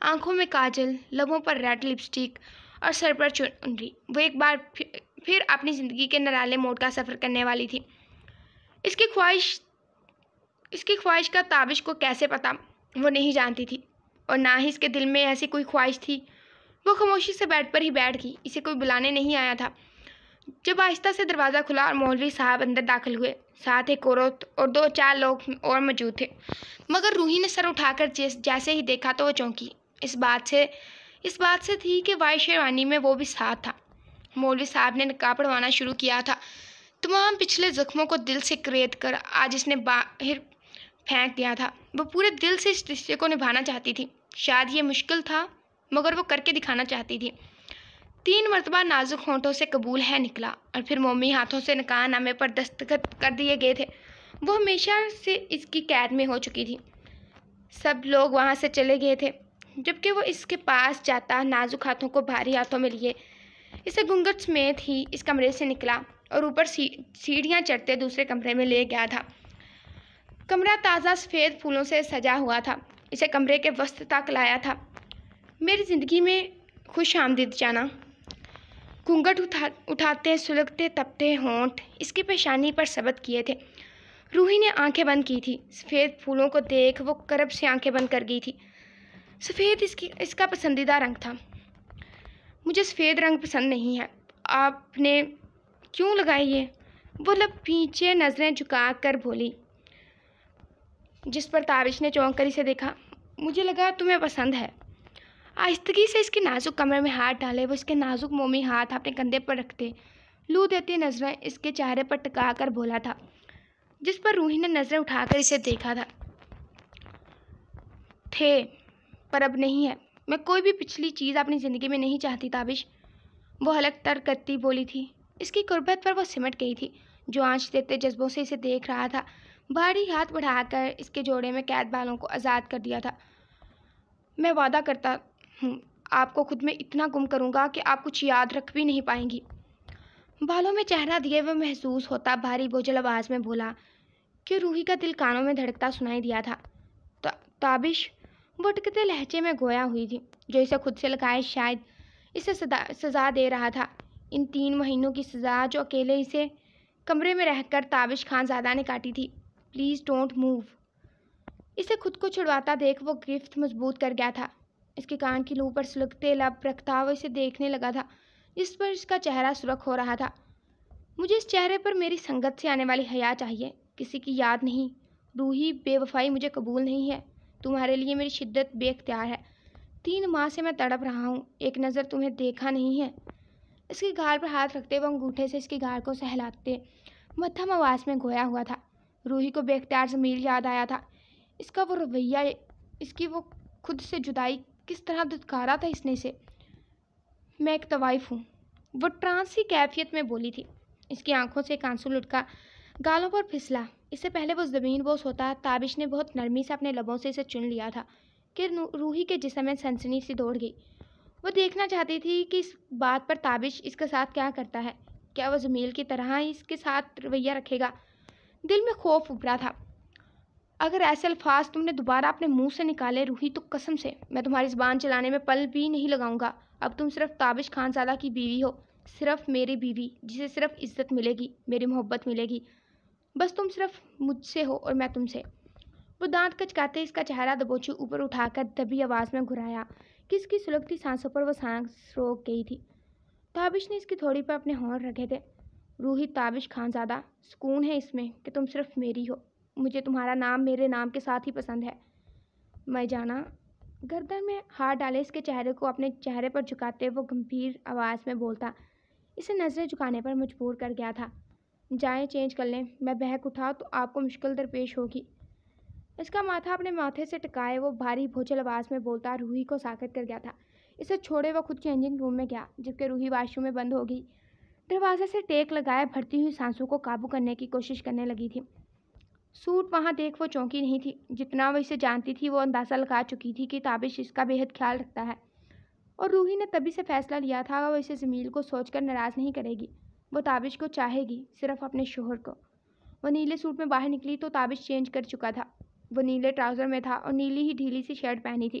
آنکھوں میں کاجل، لبوں پر red lipstick اور سر پر چنری۔ وہ ایک بار پھر اپنی زندگی کے نرالے موڑ کا سفر کرنے والی تھی۔ اس کی خواہش کا تابش کو کیسے پتا وہ نہیں جانتی تھی، اور نہ ہی اس کے دل میں ایسی کوئی خواہش تھی۔ وہ خاموشی سے بیڈ پر ہی بیٹھ گئی، اسے کوئی بلانے نہیں آیا تھا۔ جب آہستہ سے دروازہ کھلا اور مولوی صاحب اندر داخل ہوئے، ساتھ ایک عورت اور 2-4 لوگ اور موجود تھے، مگر روحی نے سر اٹھا کر جیسے ہی دیکھا تو وہ چونکی۔ اس بات سے تھی کہ وائی شیروانی میں وہ بھی ساتھ تھا۔ مولوی صاحب نے نقاب پڑھوانا شروع کیا تھا۔ تمام پچھلے زخموں کو دل سے کریت کر آج اس نے باہر پھینک دیا تھا۔ وہ پورے دل سے اس رشتے کو نبھانا چاہتی تھی۔ شاید یہ مشکل تھا، مگر وہ کر کے دکھانا چاہتی تھی۔ 3 مرتبہ نازک ہونٹوں سے قبول ہے نکلا، اور پھر مومی ہاتھوں سے نکاح نامے پر دستخط کر دیے گئے تھے۔ وہ ہمیشہ سے اس کی قید میں ہو چکی تھی۔ سب لوگ وہاں سے چلے گئے تھے، جبکہ وہ اس کے پاس جاتا، نازک ہاتھوں کو بھاری ہاتھوں میں لیے اسے گھونگھٹ سمیت ہی اس کمرے سے نکلا اور اوپر سیڑھیاں چڑھتے دوسرے کمرے میں لے گیا تھا۔ کمرہ تازہ سفید پھولوں سے سجا ہوا تھا۔ اسے کمرے کے وسط تک لایا تھا۔ میری زندگی میں خوش آمدید جانا۔ گھونگھٹ اٹھاتے سلگتے تپتے ہونٹ اس کی پیشانی پر ثبت کیے تھے۔ روحی نے آنکھیں بند کی تھی۔ سفید پھولوں کو دیکھ وہ کرب سے آنکھیں بند کر گئی تھی۔ سفید اس کا پسندیدہ رنگ تھا۔ مجھے سفید رنگ پسند نہیں ہے۔ آپ نے کیوں لگائی یہ؟ وہ لب پیچھے نظریں جھکا کر بولی، جس پر تابش نے چونک کر اسے دیکھا۔ مجھے لگا تمہیں پسند ہے۔ آہستگی سے اس کے نازک کمرے میں ہاتھ ڈالے وہ اس کے نازک مومی ہاتھ اپنے کندھے پر رکھتے، لو دیتی نظریں اس کے چہرے پر ٹکا کر بولا تھا، جس پر روحی نے نظریں اٹھا کر اسے دیکھا تھے پر اب نہیں ہے۔ میں کوئی بھی پچھلی چیز اپنی زندگی میں نہیں چاہتی تابش، وہ حلق تر کرتی بولی تھی۔ اس کی قربت پر وہ سمٹ گئی تھی، جو آنچ دیتے جذبوں سے اسے دیکھ رہا تھا۔ بھاری ہاتھ بڑھا کر اس کے جوڑے میں قید بالوں کو آزاد کر دیا تھا۔ میں وعدہ کرتا ہوں آپ کو خود میں اتنا گم کروں گا کہ آپ کچھ یاد رکھ بھی نہیں پائیں گی۔ بالوں میں چہرہ دیے وہ محسوس ہوتا بھاری بوجھل آواز میں بولا کہ روحی کا دل کانوں میں دھڑکتا سنائی دیا تھا۔ تابش وہ اٹکتے لہجے میں گویا ہوئی تھی، جو اسے خود سے لگائے شاید اسے سزا دے رہا تھا۔ ان 3 مہینوں کی سزا جو اکیلے اسے کمرے میں رہ کر تابش خان زادہ نے کاٹی تھی۔ Please don't move. اسے خود کو چھڑواتا دیکھ وہ گرفت مضبوط کر گیا تھا۔ اس کے کان کی لو پر سلگتے لب رکھتا وہ اسے دیکھنے لگا تھا، جس پر اس کا چہرہ سرخ ہو رہا تھا۔ مجھے اس چہرے پر میری سنگت سے آنے والی حیا چاہیے، کسی کی یاد نہیں۔ روحی، بے وفائی مجھے قبول نہیں ہے۔ تمہارے لیے میری شدت بے اختیار ہے۔ 3 ماہ سے میں تڑپ رہا ہوں، ایک نظر تمہیں دیکھا نہیں ہے۔ اس کی گال پر ہاتھ رکھتے وہ انگوٹھے سے اس کی گال کو سہلاتے مدھم آواز میں گویا ہوا تھا۔ روحی کو بے اختیار ضمیر یاد آیا تھا۔ اس کا وہ رویہ، اس کی وہ خود سے جدائی، کس طرح دھتکارا تھا اس نے اسے۔ میں ایک طوائف ہوں، وہ ٹرانس کی کیفیت میں بولی تھی۔ اس کی آنکھوں سے ایک آنسو لٹکا، گالوں پر پھسلا۔ اس سے پہلے وہ زمین بوس ہوتا، تابش نے بہت نرمی سے اپنے لبوں سے اسے چن لیا تھا کہ روحی کے جسم میں سنسنی سی دوڑ گئی۔ وہ دیکھنا چاہتی تھی کہ اس بات پر تابش اس کے ساتھ کیا کرتا ہے۔ کیا وہ زمیل کی طرح ہی اس کے ساتھ رویہ رکھے گا؟ دل میں خوف ابھرا تھا۔ اگر ایسے الفاظ تم نے دوبارہ اپنے منہ سے نکالے روحی، تو قسم سے میں تمہاری زبان چلانے میں پل بھی نہیں لگاؤں گا۔ اب تم صرف تابش خان زادہ کی بیوی ہو، صرف میری بیوی، جسے صرف عزت ملے گی، میری محبت ملے گی۔ بس تم صرف مجھ سے ہو اور میں تم سے۔ وہ دانت کچکاتے اس کا چہرہ دبوچی اوپر اٹھا کر دبی آواز میں گھرایا کہ اس کی سلگتی سانسوں پر وہ سانس روک گئی تھی۔ تابش نے اس کی تھوڑی پر اپنے ہونٹ رکھے تھے۔ روحی، تابش خان زادہ، سکون ہے اس میں کہ تم صرف میری ہو۔ مجھے تمہارا نام میرے نام کے ساتھ ہی پسند ہے۔ میں جانا۔ گردن میں ہاتھ ڈالے اس کے چہرے کو اپنے چہرے پر جھکاتے وہ گمبھیر آواز میں بولتا، اسے نظریں جھکانے پر مجبور کر گیا تھا۔ جائیں چینج کر لیں۔ میں بہک اٹھا تو آپ کو مشکل درپیش ہوگی۔ اس کا ماتھا اپنے ماتھے سے ٹکائے وہ بھاری بھوچل آواز میں بولتا روحی کو ساکت کر گیا تھا۔ اسے چھوڑے وہ خود چینجنگ روم میں گیا، جبکہ روحی واش روم میں بند ہو گئی۔ دروازے سے ٹیک لگائے بڑھتی ہوئی سانسوں کو قابو کرنے کی کوشش کرنے لگی تھی۔ سوٹ وہاں دیکھ وہ چونکی نہیں تھی۔ جتنا وہ اسے جانتی تھی وہ اندازہ لگا چکی تھی کہ تابش اس کا بے حد خیال رکھتا ہے، اور روحی نے تبھی سے فیصلہ لیا تھا وہ اسے زمیل کو سوچ کر ناراض نہیں کرے گی۔ وہ تابش کو چاہے گی، صرف اپنے شوہر کو۔ وہ نیلے سوٹ میں باہر نکلی تو تابش چینج کر چکا تھا۔ وہ نیلے ٹراؤزر میں تھا اور نیلی ہی ڈھیلی سی شرٹ پہنی تھی۔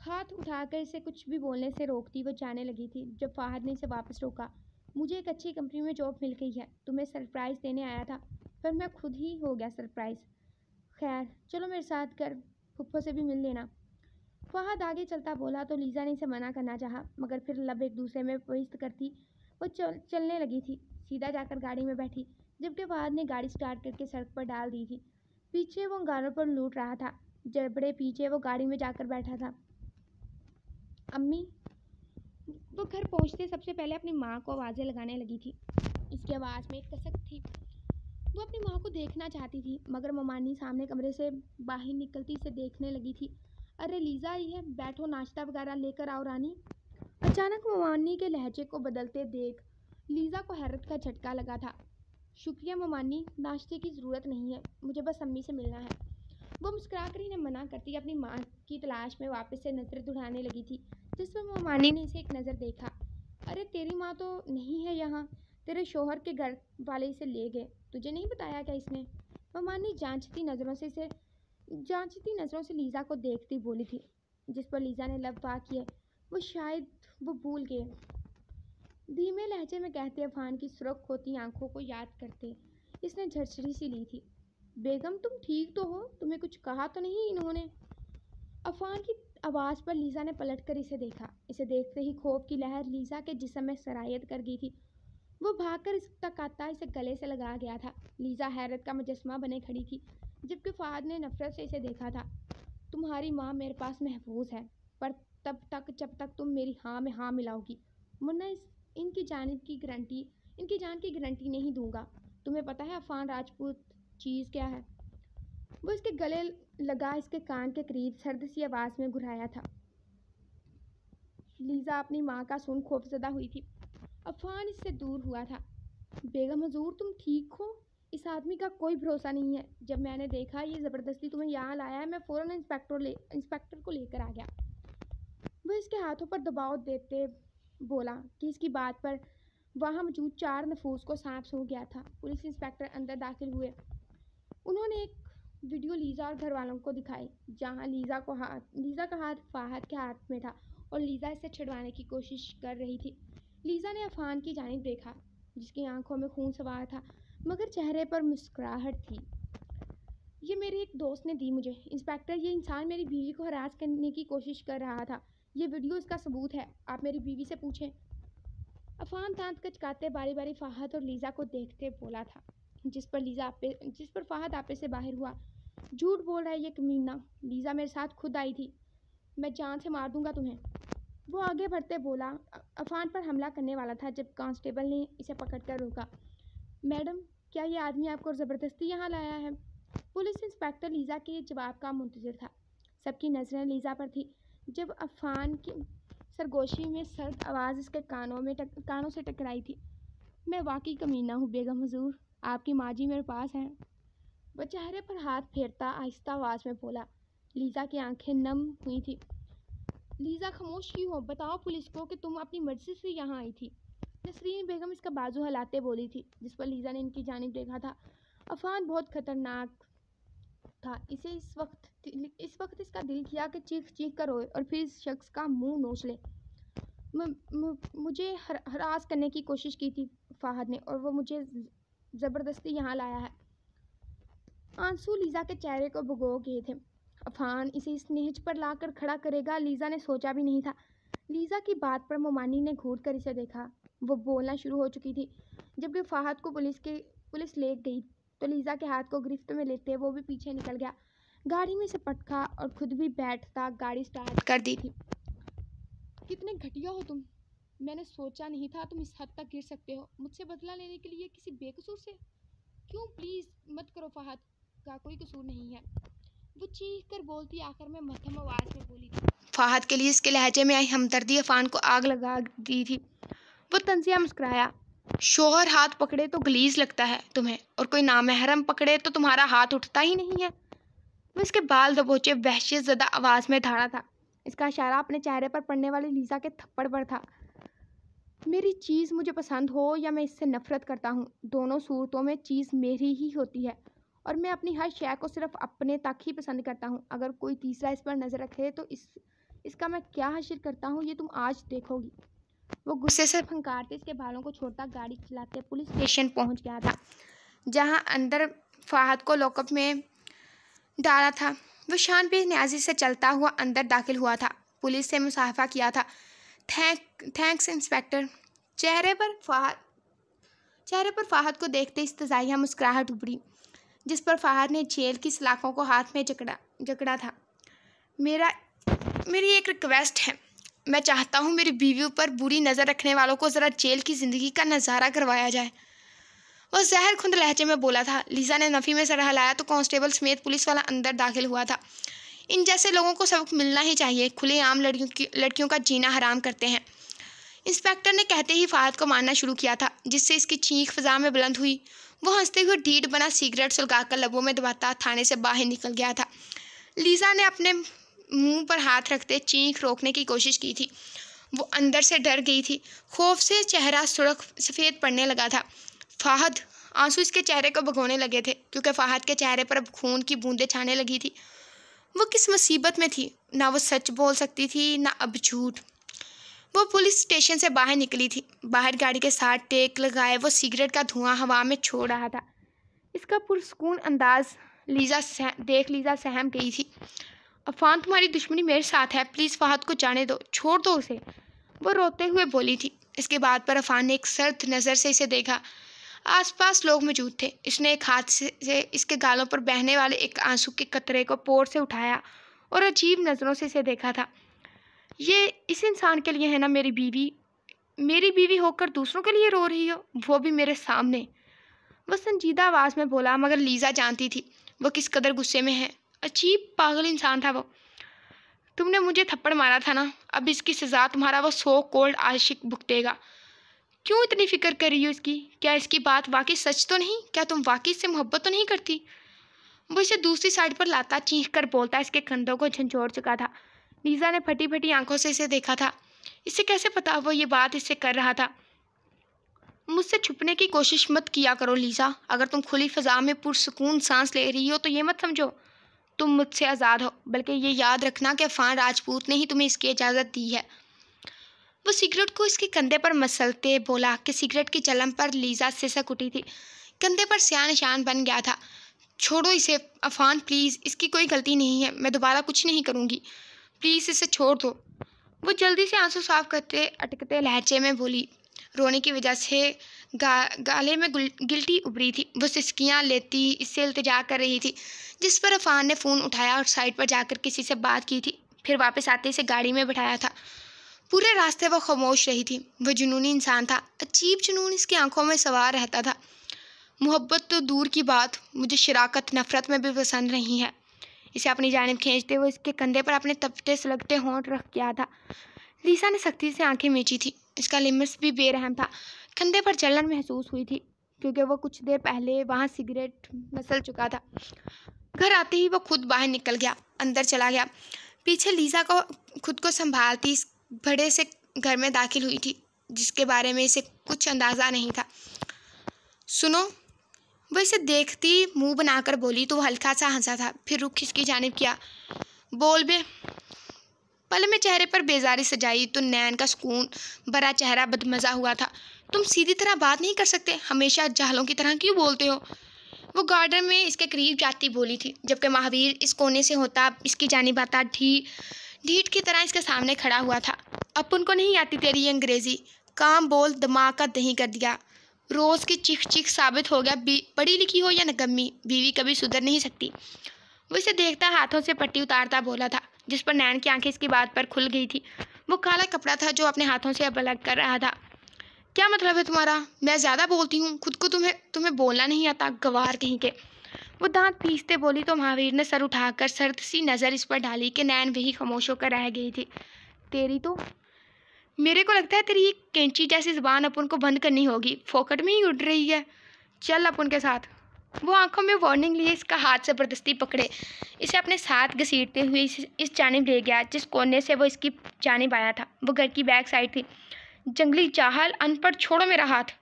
ہاتھ اٹھا کر اسے کچھ بھی بولنے سے روکتی وہ جانے لگی تھی جب فہد نے اسے واپس روکا۔ مجھے ایک اچھی کمپنی میں جاب مل گئی ہے، تمہیں سرپرائز دینے آیا تھا پر میں خود ہی ہو گیا سرپرائز۔ خیر چلو میرے ساتھ کر پھپھو سے بھی مل لینا۔ فہد آگے چلتا بولا تو لیزا نے اسے منع کرنا چاہا مگر پھر لب ایک دوسرے میں پیوست کرتی وہ چلنے لگی تھی۔ سیدھا جا کر گاڑی میں بیٹھی جبکہ فہد نے گاڑی سٹارٹ کر کے سڑک پر ڈال دی تھی۔ پیچھے وہ انگاروں پر لوٹ رہا تھا، جبڑے پیچھے وہ گاڑی میں جا کر بیٹھا تھا۔ امی، وہ گھر پہنچتے سب سے پہلے اپنی ماں کو آوازیں لگانے لگی تھی۔ اس کی آواز میں ایک کسک تھی۔ وہ اپنی ماں کو دیکھنا چاہتی تھی مگر ممانی سامنے کمرے سے باہر نکلتی اسے دیکھنے لگی تھی۔ ارے لیزا آئی ہے، بیٹھو، ناشتہ وغیرہ لے کر آؤ رانی۔ اچانک ممانی کے لہجے کو بدلتے دیکھ لیزا کو حیرت کا جھٹکا لگا تھا۔ شکریہ ممانی، ناشتے کی ضرورت نہیں ہے، مجھے بس امی سے ملنا ہے۔ وہ مسکرا کر انہیں منع کرتی اپنی ماں کی تلاش میں واپس سے نظر دوڑانے لگی تھی جس پر ممانی نے اسے ایک نظر دیکھا۔ ارے تیری ماں تو نہیں ہے یہاں، تیرے شوہر کے گھر والے اسے لے گئے، تجھے نہیں بتایا کیا اس نے؟ ممانی جانچتی نظروں سے لیزا کو دیکھتی بولی تھی جس پر لیزا نے لب وا کیے۔ وہ شاید وہ بھول گئے، دھیمے لہجے میں کہتے عفان کی سرخ ہوتی آنکھوں کو یاد کرتے اس نے جھرجھری سی لی تھی۔ بیگم تم ٹھیک تو ہو؟ تمہیں کچھ کہا تو نہیں انہوں نے؟ عفان کی آواز پر لیزا نے پلٹ کر اسے دیکھا۔ اسے دیکھتے ہی خوف کی لہر لیزا کے جسم میں سرایت کر گئی تھی۔ وہ بھاگ کر اس تک آتا اسے گلے سے لگا گیا تھا۔ لیزا حیرت کا مجسمہ بنے کھڑی تھی جبکہ فہد نے نفرت سے اسے دیکھا تھا۔ تمہاری ماں میرے پاس محفوظ ہے پر تب تک جب تک تم میری ہاں میں ہاں ملاؤ گی، ورنہ ان کی جان کی گارنٹی نہیں دوں گا۔ تمہیں پتہ ہے عفان راجپوت چیز کیا ہے؟ وہ اس کے گلے لگا اس کے کان کے قریب سرد سی آواز میں گھرایا تھا۔ لیزا اپنی ماں کا سن خوفزدہ ہوئی تھی۔ عفان اس سے دور ہوا تھا۔ بیگم حضور تم ٹھیک ہو؟ اس آدمی کا کوئی بھروسہ نہیں ہے، جب میں نے دیکھا یہ زبردستی تمہیں یہاں لایا ہے میں فوراً انسپیکٹر کو لے کر آ گیا۔ وہ اس کے ہاتھوں پر دباؤ دیتے بولا کہ اس کی بات پر وہاں موجود 4 نفوس کو سانپ سونگھ گیا تھا۔ پولیس انسپیکٹر اندر داخل ہوئے۔ انہوں نے ایک ویڈیو لیزا اور گھر والوں کو دکھائی جہاں لیزا کا ہاتھ فہد کے ہاتھ میں تھا اور لیزا اسے چھڑوانے کی کوشش کر رہی تھی۔ لیزا نے عفان کی جانب دیکھا جس کی آنکھوں میں خون سوار تھا مگر چہرے پر مسکراہٹ تھی۔ یہ میرے ایک دوست نے دی مجھے، انسپیکٹر، یہ انسان میری بیوی کو ہراس کرنے کی کوشش کر رہا تھا، یہ ویڈیو اس کا ثبوت ہے، آپ میری بیوی سے پوچھیں۔ عفان دانت کچکاتے باری باری فہد اور لیزا کو دیکھتے بولا تھا جس پر فہد آپے سے باہر ہوا۔ جھوٹ بول رہا ہے یہ کمینہ، لیزا میرے ساتھ خود آئی تھی، میں جان سے مار دوں گا تمہیں۔ وہ آگے بڑھتے بولا عفان پر حملہ کرنے والا تھا جب کانسٹیبل نے اسے پکڑ کر روکا۔ میڈم، کیا یہ آدمی آپ کو زبردستی یہاں لایا ہے؟ پولیس انسپیکٹر لیزا کے جواب کا منتظر تھا۔ سب کی نظریں لیزا پر تھی جب عفان کی سرگوشی میں سرد آواز اس کے کانوں سے ٹکرائی تھی۔ میں واقعی کمینہ ہوں بیگم حضور، آپ کی ماں جی میرے پاس ہیں۔ وہ چہرے پر ہاتھ پھیرتا آہستہ آواز میں بولا۔ لیزا کی آنکھیں نم ہوئی تھی۔ لیزا خاموش کیوں ہو؟ بتاؤ پولیس کو کہ تم اپنی مرضی سے یہاں آئی تھی۔ نسرین بیگم اس کا بازو ہلاتے بولی تھی جس پر لیزا نے ان کی جانب دیکھا تھا۔ عفان بہت خطرناک تھا، اس وقت اس کا دل کیا کہ چیخ کر روئے اور پھر اس شخص کا منہ نوچ لے۔ مجھے ہراس کرنے کی کوشش کی تھی فہد نے اور وہ مجھے زبردستی یہاں لایا ہے۔ آنسو لیزا کے چہرے کو بھگو گئے تھے۔ عفان اسے اس نہج پر لا کر کھڑا کرے گا لیزا نے سوچا بھی نہیں تھا۔ لیزا کی بات پر ممانی نے گھور کر اسے دیکھا۔ وہ بولنا شروع ہو چکی تھی جبکہ فہد کو پولیس لے گئی تو لیزا کے ہاتھ کو گرفت میں لیتے وہ بھی پیچھے نکل گیا۔ گاڑی میں سے پٹکا اور خود بھی بیٹھتا گاڑی سٹارٹ کر دی تھی۔ کتنے گھٹیا ہو تم، میں نے سوچا نہیں تھا تم اس حد تک گر سکتے ہو، مجھ سے بدلہ لینے کے لیے کسی بے قصور سے۔ کیوں؟ پلیز مت کرو، فہد کا کوئی قصور نہیں ہے، وہ چیخ کر بولتی آخر میں مدھم آواز میں بولی تھی۔ فہد کے لیے اس کے لہجے میں آئی ہمدردی عفان کو آگ لگا دی تھی۔ وہ طنزیہ مسکرایا۔ شوہر ہاتھ پکڑے تو غلیظ لگتا ہے تمہیں، اور کوئی نامحرم پکڑے تو تمہارا ہاتھ اٹھتا ہی نہیں ہے۔ وہ اس کے بال دبوچے وحشیت زدہ آواز میں دھاڑا تھا۔ اس کا اشارہ اپنے چہرے پر پڑنے والی لیزا کے تھپڑ پر تھا۔ میری چیز مجھے پسند ہو یا میں اس سے نفرت کرتا ہوں، دونوں صورتوں میں چیز میری ہی ہوتی ہے اور میں اپنی ہر شے کو صرف اپنے تک ہی پسند کرتا ہوں۔ اگر کوئی تیسرا اس پر نظر رکھے تو اس کا میں کیا حشر کرتا ہوں یہ تم آج دیکھو گی۔ وہ غصے سے پھنکارتے اس کے بالوں کو چھوڑتا گاڑی چلاتے پولیس اسٹیشن پہنچ گیا تھا، جہاں اندر فہد کو لاک اپ میں ڈالا تھا۔ وہ شان بے نیازی سے چلتا ہوا اندر داخل ہوا تھا، پولیس سے مصافحہ کیا تھا۔ Thanks inspector. چہرے پر فہد کو دیکھتے استزائیہ مسکراہٹ ابھری، جس پر فہد نے جیل کی سلاخوں کو ہاتھ میں جکڑا تھا۔ میری ایک ریکویسٹ ہے، میں چاہتا ہوں میری بیوی پر بری نظر رکھنے والوں کو ذرا جیل کی زندگی کا نظارہ کروایا جائے۔ وہ زہر کھند لہجے میں بولا تھا۔ لیزا نے نفی میں سر ہلایا تو کانسٹیبل سمیت پولیس والا اندر داخل ہوا تھا۔ ان جیسے لوگوں کو سبق ملنا ہی چاہیے، کھلے عام لڑکیوں کا جینا حرام کرتے ہیں۔ انسپکٹر نے کہتے ہی فہد کو مارنا شروع کیا تھا، جس سے اس کی چیخ فضا میں بلند ہوئی۔ وہ ہنستے ہوئے ڈھیٹ بنا سگریٹ سلگا کر لبوں میں دباتا تھانے سے باہر نکل گیا تھا۔ لیزا نے اپنے منہ پر ہاتھ رکھتے چیخ روکنے کی کوشش کی تھی۔ وہ اندر سے ڈر گئی تھی، خوف سے چہرہ سرخ سفید پڑنے لگا تھا۔ فہد! آنسو اس کے چہرے کو بھگونے لگے تھے، کیونکہ فہد کے چہرے پر اب خون کی بوندیں چھانے لگی تھی۔ وہ کس مصیبت میں تھی، نہ وہ سچ بول سکتی تھی نہ اب جھوٹ۔ وہ پولیس اسٹیشن سے باہر نکلی تھی، باہر گاڑی کے ساتھ ٹیک لگائے وہ سگریٹ کا دھواں ہوا میں چھوڑ رہا تھا۔ اس کا پرسکون انداز دیکھ لیزا سہم گئی تھی۔ عفان، تمہاری دشمنی میرے ساتھ ہے، پلیز فہد کو جانے دو، چھوڑ دو اسے، وہ روتے ہوئے بولی تھی۔ اس کے بعد پر عفان نے ایک سرد نظر سے اسے دیکھا۔ آس پاس لوگ موجود تھے۔ اس نے ایک ہاتھ سے اس کے گالوں پر بہنے والے ایک آنسو کے قطرے کو پور سے اٹھایا اور عجیب نظروں سے اسے دیکھا تھا۔ یہ اس انسان کے لیے ہے نا میری بیوی ہو کر دوسروں کے لیے رو رہی ہو، وہ بھی میرے سامنے، وہ سنجیدہ آواز میں بولا، مگر لیزا جانتی تھی وہ کس قدر غصے میں ہے۔ عجیب پاگل انسان تھا وہ۔ تم نے مجھے تھپڑ مارا تھا نا، اب اس کی سزا تمہارا وہ سو کولڈ عاشق بھگتے گا۔ کیوں اتنی فکر کر رہی ہو اس کی؟ کیا اس کی بات واقعی سچ تو نہیں؟ کیا تم واقعی اس سے محبت تو نہیں کرتی؟ وہ اسے دوسری سائڈ پر لاتا چیخ کر بولتا اس کے کندھوں کو جھنجھوڑ چکا تھا۔ لیزا نے پھٹی پھٹی آنکھوں سے اسے دیکھا تھا۔ اسے کیسے پتا وہ یہ بات اس سے کر رہا تھا؟ مجھ سے چھپنے کی کوشش مت کیا کرو لیزا، اگر تم کھلی فضا میں پرسکون سانس لے رہی ہو تو یہ مت سمجھو تم مجھ سے آزاد ہو، بلکہ یہ یاد رکھنا کہ عفان راجپوت نے ہی تمہیں اس کی اجازت دی ہے۔ وہ سگریٹ کو اس کے کندھے پر مسلتے بولا کہ سگریٹ کی چلم پر لیزا سسک اٹھی تھی، کندھے پر سیاہ نشان بن گیا تھا۔ چھوڑو اسے عفان، پلیز، اس کی کوئی غلطی نہیں ہے، میں دوبارہ کچھ نہیں کروں گی، پلیز اسے چھوڑ دو، وہ جلدی سے آنسو صاف کرتے اٹکتے لہجے میں بولی۔ رونے کی وجہ سے گالے میں گلٹی ابھری تھی۔ وہ سسکیاں لیتی اس سے التجا کر رہی تھی، جس پر عفان نے فون اٹھایا اور سائڈ پر جا کر کسی سے بات کی تھی، پھر واپس آتے اسے گاڑی میں بٹھایا تھا۔ پورے راستے وہ خاموش رہی تھی۔ وہ جنونی انسان تھا، عجیب جنون اس کی آنکھوں میں سوار رہتا تھا۔ محبت تو دور کی بات، مجھے شراکت نفرت میں بھی پسند نہیں ہے۔ اسے اپنی جانب کھینچتے ہوئے اس کے کندھے پر اپنے تپتے سلگتے ہونٹ رکھ گیا تھا۔ لیزا نے سختی سے آنکھیں میچی تھی، اس کا لمس بھی بے رحم تھا۔ کندھے پر جلن محسوس ہوئی تھی، کیونکہ وہ کچھ دیر پہلے وہاں سگریٹ مسل چکا تھا۔ گھر آتے ہی وہ خود باہر نکل گیا، اندر چلا گیا۔ پیچھے لیزا کو خود کو سنبھالتی اس بڑے سے گھر میں داخل ہوئی تھی، جس کے بارے میں اسے کچھ اندازہ نہیں تھا۔ سنو، وہ اسے دیکھتی منہ بنا کر بولی تو وہ ہلکا سا ہنسا تھا، پھر رخ اس کی جانب کیا۔ بول بے۔ پل میں چہرے پر بیزاری سجائی تو نین کا سکون برا چہرہ بدمزہ ہوا تھا۔ تم سیدھی طرح بات نہیں کر سکتے، ہمیشہ جاہلوں کی طرح کیوں بولتے ہو؟ وہ گارڈن میں اس کے قریب جاتی بولی تھی، جبکہ مہاویر اس کونے سے ہوتا اس کی جانب آتا ڈھیٹ کی طرح اس کے سامنے کھڑا ہوا تھا۔ اپن کو نہیں آتی تیری یہ انگریزی، کام بول دماغ کا دہی کر دیا۔ روز کی چیخ ثابت ہو گیا، پڑھی لکھی ہو یا نکمی، بیوی کبھی سدھر نہیں سکتی۔ وہ اسے دیکھتا ہاتھوں سے پٹی اتارتا بولا تھا، جس پر نین کی آنکھیں اس کی بات پر کھل گئی تھی۔ وہ کالا کپڑا تھا جو اپنے ہاتھوں سے اب الگ کر رہا تھا۔ کیا مطلب ہے تمہارا؟ میں زیادہ بولتی ہوں، خود کو تمہیں بولنا نہیں آتا، گوار کہیں کے۔ وہ دانت پیستے بولی تو مہاویر نے سر اٹھا کر سرد سی نظر اس پر ڈالی کہ نین وہی خاموش ہو کر رہ گئی تھی۔ تیری تو میرے کو لگتا ہے تیری یہ کینچی جیسی زبان اپن کو بند کرنی ہوگی، فوکٹ میں ہی اڑ رہی ہے، چل اپن کے ساتھ۔ وہ آنکھوں میں وارننگ لیے اس کا ہاتھ زبردستی پکڑے اسے اپنے ساتھ گھسیٹتے ہوئے اس جانب لے گیا جس کونے سے وہ اس کی جانب آیا تھا۔ وہ گھر کی بیک سائڈ تھی۔ جنگلی جاہل، ان پڑھ، چھوڑو میرا ہاتھ،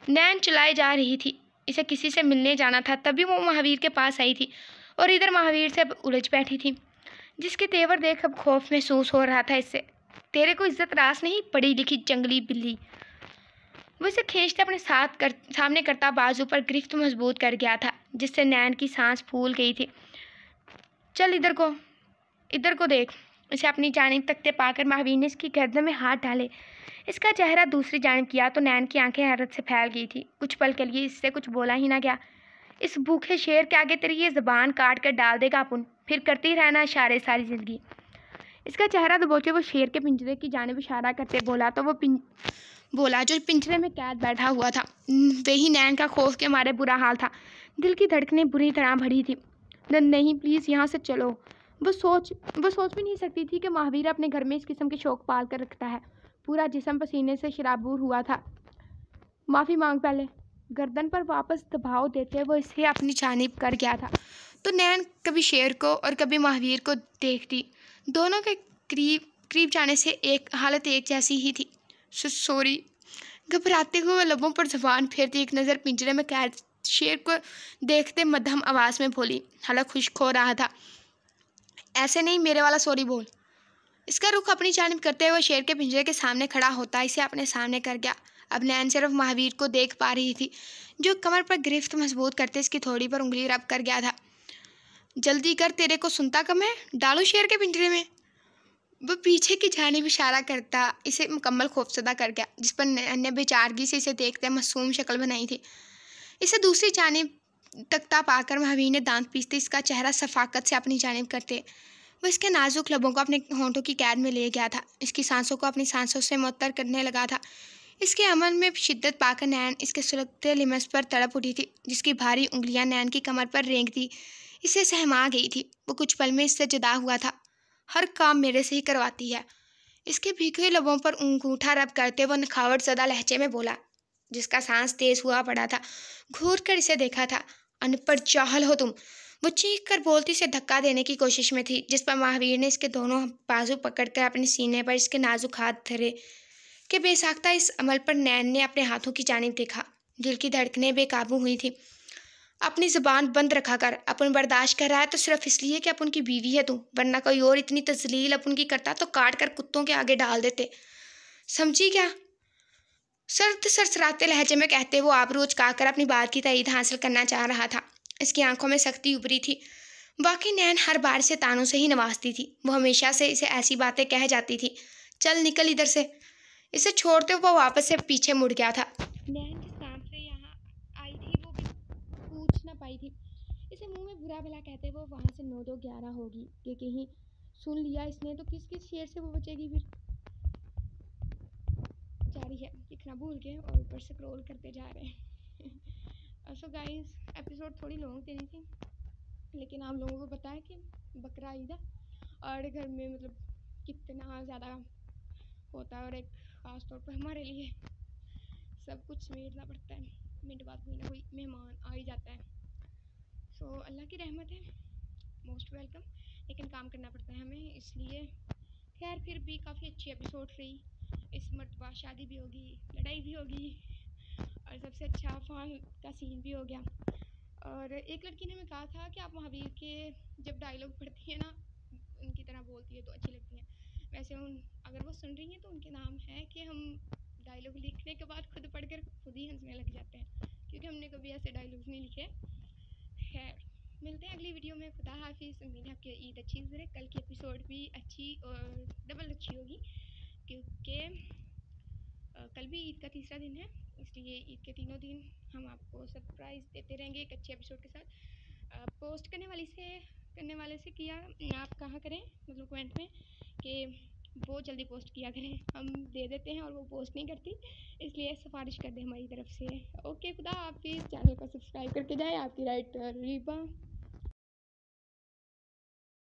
نین چلائے جا رہی تھی۔ اسے کسی سے ملنے جانا تھا، تبھی وہ مہاویر کے پاس آئی تھی اور ادھر مہاویر سے الجھ بیٹھی تھی۔ جس کے تیور دیکھ اب خوف محسوس ہو رہا تھا اس سے۔ تیرے کو عزت راس نہیں، پڑھی لکھی جنگلی بلی۔ وہ اسے کھینچتے اپنے سامنے کرتا بازو پر گرفت مضبوط کر گیا تھا، جس سے نین کی سانس پھول گئی تھی۔ چل ادھر کو دیکھ۔ اسے اپنی جانب تکتے پا کر مہاویر نے اس کی گردن میں ہاتھ ڈالے۔ اس کا چہرہ دوسری جانب کیا تو نین کی آنکھیں حیرت سے پھیل گئی تھی۔ کچھ پل کے لیے اس سے کچھ بولا ہی نہ گیا۔ اس بھوکے شیر کے آگے تیری یہ زبان کاٹ کر ڈال دے گا اپن، پھر کرتی رہنا اشارے ساری زندگی۔ اس کا چہرہ دبوچے وہ شیر کے پنجرے کی جانب اشارہ کرتے بولا جو پنجرے میں قید بیٹھا ہوا تھا۔ وہی نین کا خوف کے مارے برا حال تھا، دل کی دھڑکنیں بری طرح بڑھی تھی۔ نہیں پلیز یہاں سے چلو۔ وہ سوچ بھی نہیں سکتی تھی کہ مہاویر اپنے گھر میں اس قسم کے شوق پال کر رکھتا ہے۔ پورا جسم پسینے سے شرابور ہوا تھا۔ معافی مانگ پہلے۔ گردن پر واپس دباؤ دیتے وہ اسے اپنی جانب کر گیا تھا تو نین کبھی شیر کو اور کبھی مہاویر کو دیکھتی۔ دونوں کے قریب جانے سے حالت ایک جیسی ہی تھی۔ سوری۔ گھبراتے ہوئے وہ لبوں پر زبان پھیرتی ایک نظر پنجرے میں قید شیر کو دیکھتے مدھم آواز میں بولی، حلق خشک ہو رہا تھا۔ ایسے نہیں، میرے والا سوری بول۔ اس کا رخ اپنی جانب کرتے ہوئے شیر کے پنجرے کے سامنے کھڑا ہوتا اسے اپنے سامنے کر گیا۔ اب نین صرف مہاویر کو دیکھ پا رہی تھی جو کمر پر گرفت مضبوط کرتے اس کی تھوڑی پر انگلی رب کر گیا تھا۔ جلدی کر، تیرے کو سنتا کم ہے، ڈالو شیر کے پنجرے میں۔ وہ پیچھے کی جانب اشارہ کرتا اسے مکمل خوفزدہ کر گیا، جس پر نین نے بے چارگی سے اسے دیکھتے معصوم شکل بنائی تھی۔ اسے دوسری جانب تکتا پا کر مہاویر نے دانت پیستے اس کا چہرہ شفقت سے اپنی جانب کرتے وہ اس کے نازک لبوں کو اپنے ہونٹوں کی قید میں لے گیا تھا، اس کی سانسوں کو اپنی سانسوں سے معطر کرنے لگا تھا۔ اس کے عمل میں شدت پا کر نین اس کے سلگتے لمس پر تڑپ اٹھی تھی، جس کی بھاری انگلیاں نین کی کمر پر رینگتی اسے سہما گئی تھی۔ وہ کچھ پل میں اس سے جدا ہوا تھا۔ ہر کام میرے سے ہی کرواتی ہے۔ اس کے بھیگے لبوں پر انگوٹھا رب کرتے وہ نکھاوٹ زدہ لہجے میں بولا، جس کا سانس تیز ہوا پڑا تھا۔ گھور کر اسے دیکھا تھا۔ ان پڑھ جاہل ہو تم، وہ چیخ کر بولتی اسے دھکا دینے کی کوشش میں تھی، جس پر مہاویر نے اس کے دونوں بازو پکڑ کر اپنے سینے پر اس کے نازک ہاتھ دھرے کہ بے ساختہ اس عمل پر نین نے اپنے ہاتھوں کی جانب دیکھا۔ دل کی دھڑکنیں بے قابو ہوئی تھی۔ اپنی زبان بند رکھا کر، اپن برداشت کر رہا ہے تو صرف اس لیے کہ اپن کی بیوی ہے تو، ورنہ کوئی اور اتنی تذلیل اپن کی کرتا تو کاٹ کر کتوں کے آگے ڈال دیتے، سمجھی کیا؟ سرد سرسراتے لہجے میں کہتے وہ آبرو اچکا کر اپنی بات کی تائید حاصل کرنا چاہ رہا تھا۔ اس کی آنکھوں میں سختی ابری تھی۔ واقعی نین ہر بار سے تانوں سے ہی نوازتی تھی۔ وہ ہمیشہ سے اسے ایسی باتیں کہہ جاتی تھی۔ چل نکل ادھر سے۔ اسے چھوڑتے وہ واپس سے پیچھے مڑ گیا تھا۔ نین جس کام سے یہاں آئی تھی وہ بھی پوچھ نہ پائی تھی۔ اسے منہ میں برا بھلا کہتے وہ وہاں سے 9-2-11 ہوگی کہ کہیں سن لیا اس نے تو کس شیر سے وہ بچے گی پھر۔ جاری ہے لکھنا بھول کے اور اوپر سکرول کرتے جا رہے ہیں۔ سو گائز ایپیسوڈ تھوڑی لانگ دینی تھی، لیکن آپ لوگوں کو پتا ہے کہ بقرہ عید ہے اور گھر میں مطلب کتنا زیادہ ہوتا ہے، اور ایک خاص طور پر ہمارے لیے سب کچھ سمیٹنا پڑتا ہے، منٹ بعد کوئی نہ کوئی مہمان آ ہی جاتا ہے۔ سو اللہ کی رحمت ہے، موسٹ ویلکم، لیکن کام کرنا پڑتا ہے ہمیں، اس لیے خیر پھر بھی کافی اچھی ایپیسوڈ رہی۔ اس مرتبہ شادی بھی ہوگی، لڑائی بھی ہوگی، اور سب سے اچھا فان کا سین بھی ہو گیا۔ اور ایک لڑکی نے ہمیں کہا تھا کہ آپ مہاویر کے جب ڈائلاگ پڑھتی ہیں نا ان کی طرح بولتی ہے تو اچھی لگتی ہیں۔ ویسے اگر وہ سن رہی ہیں تو ان کے نام ہے کہ ہم ڈائلاگ لکھنے کے بعد خود پڑھ کر خود ہی ہنسنے لگ جاتے ہیں، کیونکہ ہم نے کبھی ایسے ڈائلاگز نہیں لکھے۔ خیر ملتے ہیں اگلی ویڈیو میں، خدا حافظ۔ امید ہے آپ کی عید اچھی گزرے، کل کی ایپیسوڈ بھی اچھی اور ڈبل اچھی ہوگی، کیونکہ کل بھی عید کا تیسرا دن ہے، اس لیے عید کے تینوں دن ہم آپ کو سرپرائز دیتے رہیں گے ایک اچھے ایپیسوڈ کے ساتھ۔ پوسٹ کرنے والے سے کیا آپ کہاں کریں مطلب کومنٹ میں کہ وہ جلدی پوسٹ کیا کریں، ہم دے دیتے ہیں اور وہ پوسٹ نہیں کرتی، اس لیے سفارش کر دیں ہماری طرف سے۔ اوکے خدا حافظ، چینل کو سبسکرائب کر کے جائیں۔ آپ کی رائٹر ریبا۔